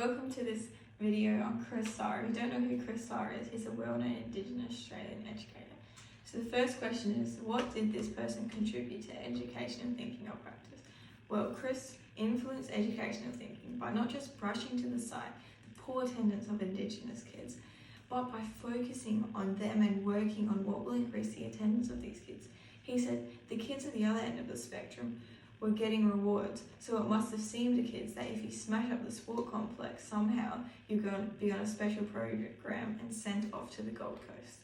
welcome to this video on Chris Sarra. If you don't know who Chris Sarra is, he's a well-known Indigenous Australian educator. So the first question is, what did this person contribute to education and thinking or practice? Well, Chris influenced educational thinking by not just brushing to the side the poor attendance of Indigenous kids, but by focusing on them and working on what will increase the attendance of these kids. He said the kids at the other end of the spectrum were getting rewards, so it must have seemed to kids that if you smash up the sport complex, somehow you're going to be on a special program and sent off to the Gold Coast.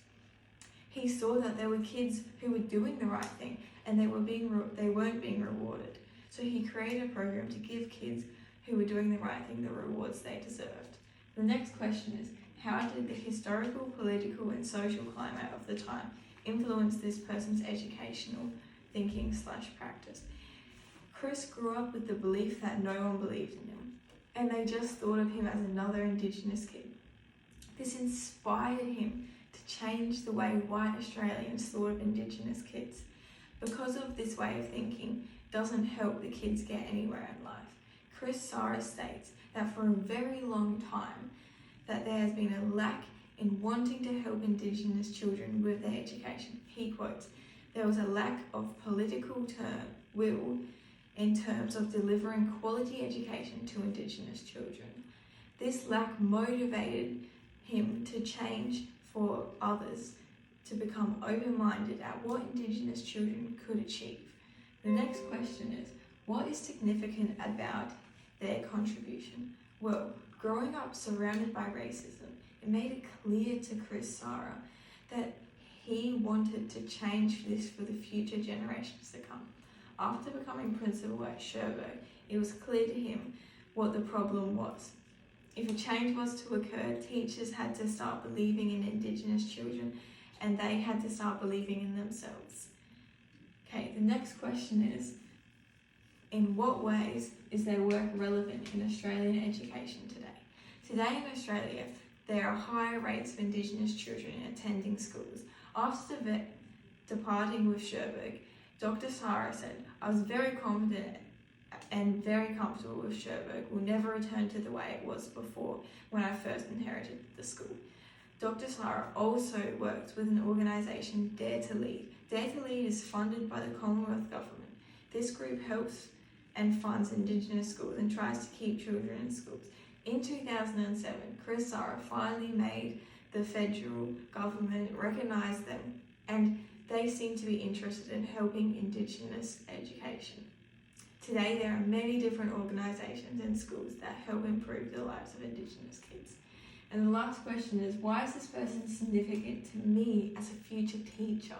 He saw that there were kids who were doing the right thing and they weren't being rewarded. So he created a program to give kids who were doing the right thing the rewards they deserved. The next question is, how did the historical, political and social climate of the time influence this person's educational thinking/practice? Chris grew up with the belief that no one believed in him, and they just thought of him as another Indigenous kid. This inspired him to change the way white Australians thought of Indigenous kids. Because of this way of thinking doesn't help the kids get anywhere in life. Chris Sarra states that for a very long time that there has been a lack in wanting to help Indigenous children with their education. He quotes, "There was a lack of political will in terms of delivering quality education to Indigenous children. This lack motivated him to change for others to become open-minded at what Indigenous children could achieve." The next question is, what is significant about their contribution? Well, growing up surrounded by racism, it made it clear to Chris Sarra that he wanted to change this for the future generations to come. After becoming principal at Cherbourg, it was clear to him what the problem was. If a change was to occur, teachers had to start believing in Indigenous children and they had to start believing in themselves. Okay, the next question is, in what ways is their work relevant in Australian education today? Today in Australia, there are higher rates of Indigenous children attending schools. After departing with Cherbourg, Dr. Sarra said, "I was very confident and very comfortable with Cherbourg. Will never return to the way it was before when I first inherited the school." Dr. Sarra also works with an organisation, Dare to Lead. Dare to Lead is funded by the Commonwealth Government. This group helps and funds Indigenous schools and tries to keep children in schools. In 2007, Chris Sarra finally made the federal government recognise them, and they seem to be interested in helping Indigenous education. Today, there are many different organisations and schools that help improve the lives of Indigenous kids. And the last question is, why is this person significant to me as a future teacher?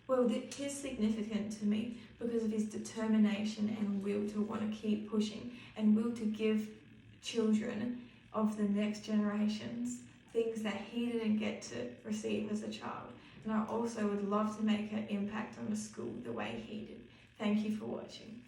Well, he's significant to me because of his determination and will to want to keep pushing and will to give children of the next generations things that he didn't get to receive as a child. And I also would love to make an impact on the school the way he did. Thank you for watching.